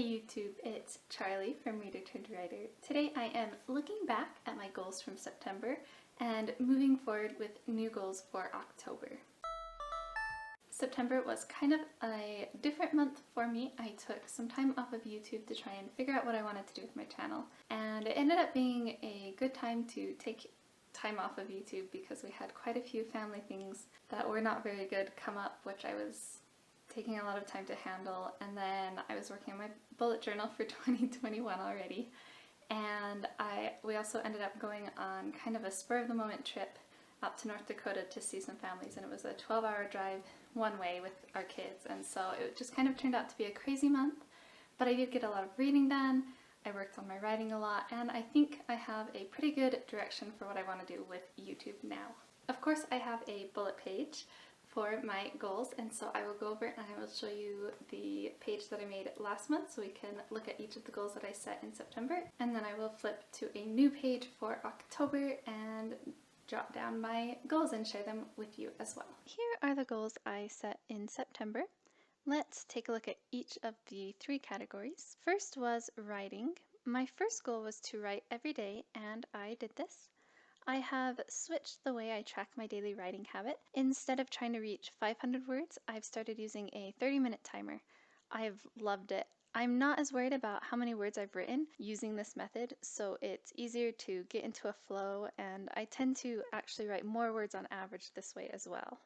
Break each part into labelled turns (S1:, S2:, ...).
S1: Hey YouTube, it's Charlie from Reader Turned Writer. Today I am looking back at my goals from September and moving forward with new goals for October. September was kind of a different month for me. I took some time off of YouTube to try and figure out what I wanted to do with my channel, and it ended up being a good time to take time off of YouTube because we had quite a few family things that were not very good come up, which I was taking a lot of time to handle, and then I was working on my bullet journal for 2021 already, and we also ended up going on kind of a spur-of-the-moment trip up to North Dakota to see some families, and it was a 12-hour drive one way with our kids, and so it just kind of turned out to be a crazy month, but I did get a lot of reading done. I worked on my writing a lot, and I think I have a pretty good direction for what I want to do with YouTube now. Of course, I have a bullet page for my goals, and so I will go over and I will show you the page that I made last month so we can look at each of the goals that I set in September, and then I will flip to a new page for October and jot down my goals and share them with you as well. Here are the goals I set in September. Let's take a look at each of the three categories. First was writing. My first goal was to write every day, and I did this. I have switched the way I track my daily writing habit. Instead of trying to reach 500 words, I've started using a 30-minute timer. I've loved it. I'm not as worried about how many words I've written using this method, so it's easier to get into a flow, and I tend to actually write more words on average this way as well.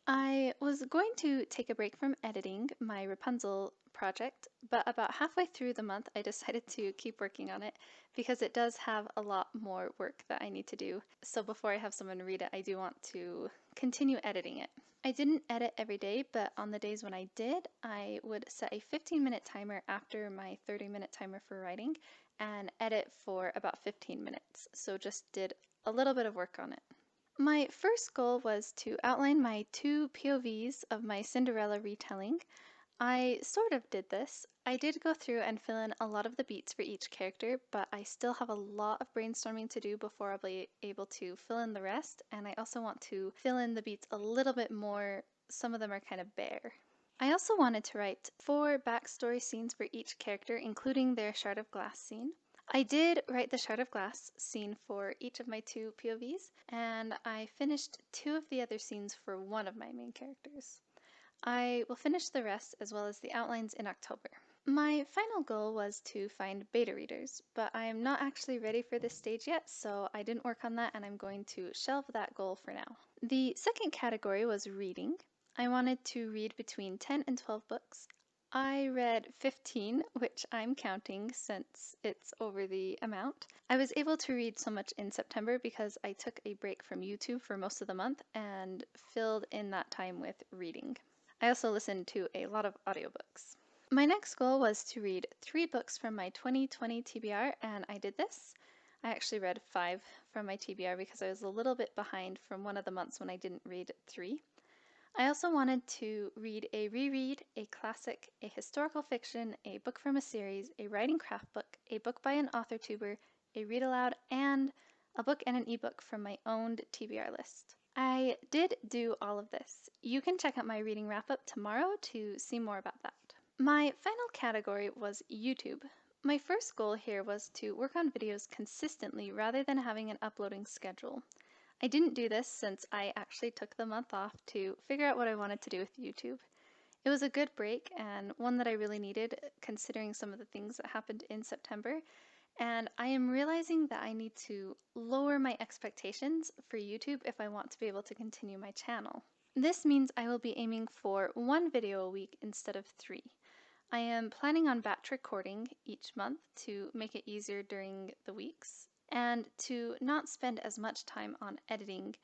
S1: I was going to take a break from editing my Rapunzel project, but about halfway through the month I decided to keep working on it because it does have a lot more work that I need to do. So before I have someone read it, I do want to continue editing it. I didn't edit every day, but on the days when I did, I would set a 15-minute timer after my 30-minute timer for writing and edit for about 15 minutes. So just did a little bit of work on it. My first goal was to outline my two POVs of my Cinderella retelling. I sort of did this. I did go through and fill in a lot of the beats for each character, but I still have a lot of brainstorming to do before I'll be able to fill in the rest, and I also want to fill in the beats a little bit more. Some of them are kind of bare. I also wanted to write 4 backstory scenes for each character, including their shard of glass scene. I did write the shard of glass scene for each of my 2 POVs, and I finished 2 of the other scenes for one of my main characters. I will finish the rest as well as the outlines in October. My final goal was to find beta readers, but I am not actually ready for this stage yet, so I didn't work on that, and I'm going to shelve that goal for now. The second category was reading. I wanted to read between 10 and 12 books. I read 15, which I'm counting since it's over the amount. I was able to read so much in September because I took a break from YouTube for most of the month and filled in that time with reading. I also listened to a lot of audiobooks. My next goal was to read 3 books from my 2020 TBR, and I did this. I actually read 5 from my TBR because I was a little bit behind from one of the months when I didn't read 3. I also wanted to read a reread, a classic, a historical fiction, a book from a series, a writing craft book, a book by an author tuber, a read aloud, and a book and an ebook from my owned TBR list. I did do all of this. You can check out my reading wrap-up tomorrow to see more about that. My final category was YouTube. My first goal here was to work on videos consistently rather than having an uploading schedule. I didn't do this since I actually took the month off to figure out what I wanted to do with YouTube. It was a good break and one that I really needed considering some of the things that happened in September, and I am realizing that I need to lower my expectations for YouTube if I want to be able to continue my channel. This means I will be aiming for 1 video a week instead of 3. I am planning on batch recording each month to make it easier during the weeks, and to not spend as much time on editing,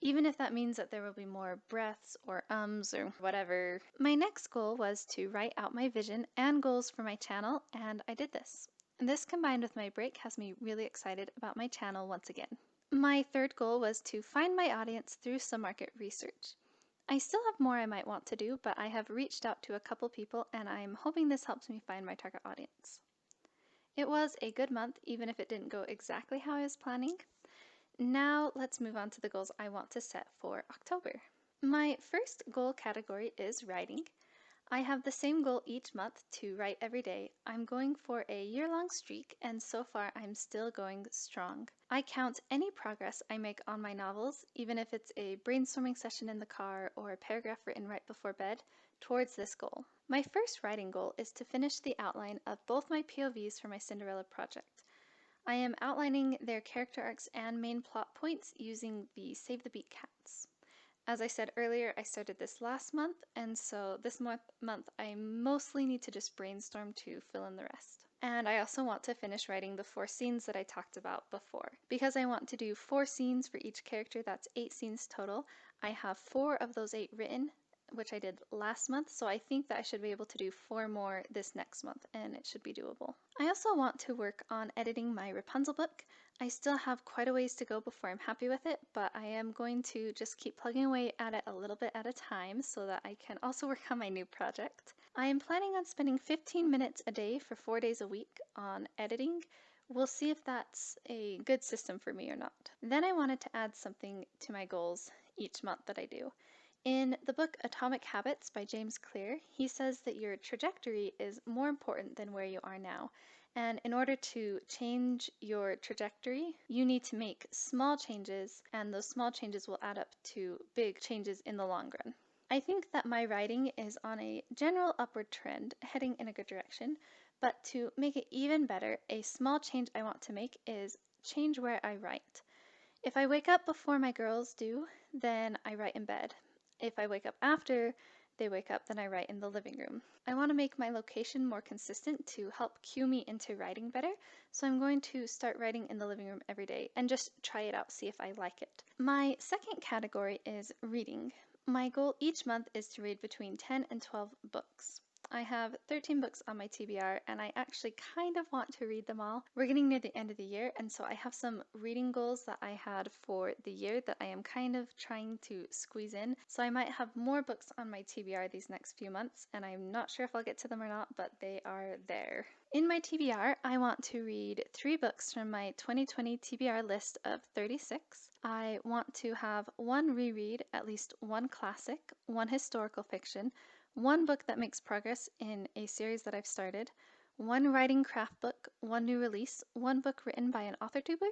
S1: even if that means that there will be more breaths or ums or whatever. My next goal was to write out my vision and goals for my channel, and I did this. This combined with my break has me really excited about my channel once again. My third goal was to find my audience through some market research. I still have more I might want to do, but I have reached out to a couple people, and I'm hoping this helps me find my target audience. It was a good month, even if it didn't go exactly how I was planning. Now let's move on to the goals I want to set for October. My first goal category is writing. I have the same goal each month to write every day. I'm going for a year-long streak, and so far I'm still going strong. I count any progress I make on my novels, even if it's a brainstorming session in the car or a paragraph written right before bed, towards this goal. My first writing goal is to finish the outline of both my POVs for my Cinderella project. I am outlining their character arcs and main plot points using the Save the Beat cats. As I said earlier, I started this last month, and so this month I mostly need to just brainstorm to fill in the rest. And I also want to finish writing the 4 scenes that I talked about before. Because I want to do 4 scenes for each character, that's 8 scenes total. I have 4 of those 8 written, which I did last month, so I think that I should be able to do 4 more this next month, and it should be doable. I also want to work on editing my Rapunzel book. I still have quite a ways to go before I'm happy with it, but I am going to just keep plugging away at it a little bit at a time so that I can also work on my new project. I am planning on spending 15 minutes a day for 4 days a week on editing. We'll see if that's a good system for me or not. Then I wanted to add something to my goals each month that I do. In the book Atomic Habits by James Clear, he says that your trajectory is more important than where you are now. And in order to change your trajectory, you need to make small changes, and those small changes will add up to big changes in the long run. I think that my writing is on a general upward trend, heading in a good direction, but to make it even better, a small change I want to make is change where I write. If I wake up before my girls do, then I write in bed. If I wake up after they wake up, then I write in the living room. I want to make my location more consistent to help cue me into writing better, so I'm going to start writing in the living room every day and just try it out, see if I like it. My second category is reading. My goal each month is to read between 10 and 12 books. I have 13 books on my TBR, and I actually kind of want to read them all. We're getting near the end of the year, and so I have some reading goals that I had for the year that I am kind of trying to squeeze in. So I might have more books on my TBR these next few months, and I'm not sure if I'll get to them or not, but they are there. In my TBR, I want to read 3 books from my 2020 TBR list of 36. I want to have 1 reread, at least 1 classic, 1 historical fiction, 1 book that makes progress in a series that I've started, 1 writing craft book, 1 new release, 1 book written by an author tuber,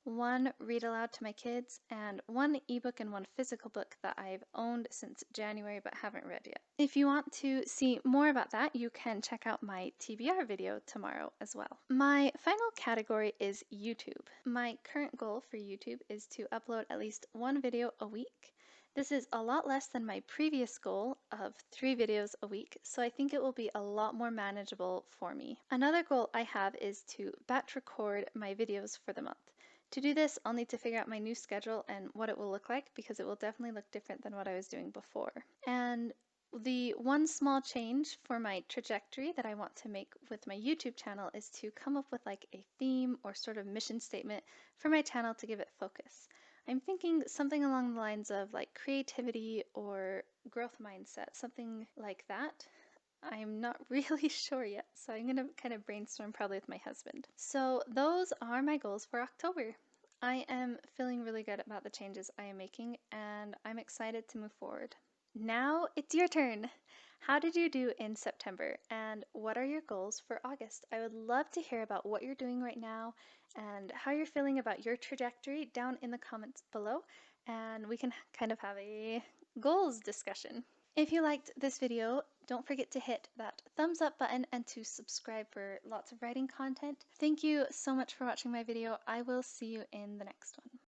S1: 1 read aloud to my kids, and 1 ebook and 1 physical book that I've owned since January but haven't read yet. If you want to see more about that, you can check out my TBR video tomorrow as well. My final category is YouTube. My current goal for YouTube is to upload at least 1 video a week. This is a lot less than my previous goal of 3 videos a week, so I think it will be a lot more manageable for me. Another goal I have is to batch record my videos for the month. To do this, I'll need to figure out my new schedule and what it will look like, because it will definitely look different than what I was doing before. And the one small change for my trajectory that I want to make with my YouTube channel is to come up with like a theme or sort of mission statement for my channel to give it focus. I'm thinking something along the lines of like creativity or growth mindset, something like that. I'm not really sure yet, so I'm gonna kind of brainstorm probably with my husband. So those are my goals for October. I am feeling really good about the changes I am making, and I'm excited to move forward. Now it's your turn. How did you do in September, and what are your goals for August? I would love to hear about what you're doing right now and how you're feeling about your trajectory down in the comments below, and we can kind of have a goals discussion. If you liked this video, don't forget to hit that thumbs up button and to subscribe for lots of writing content. Thank you so much for watching my video. I will see you in the next one.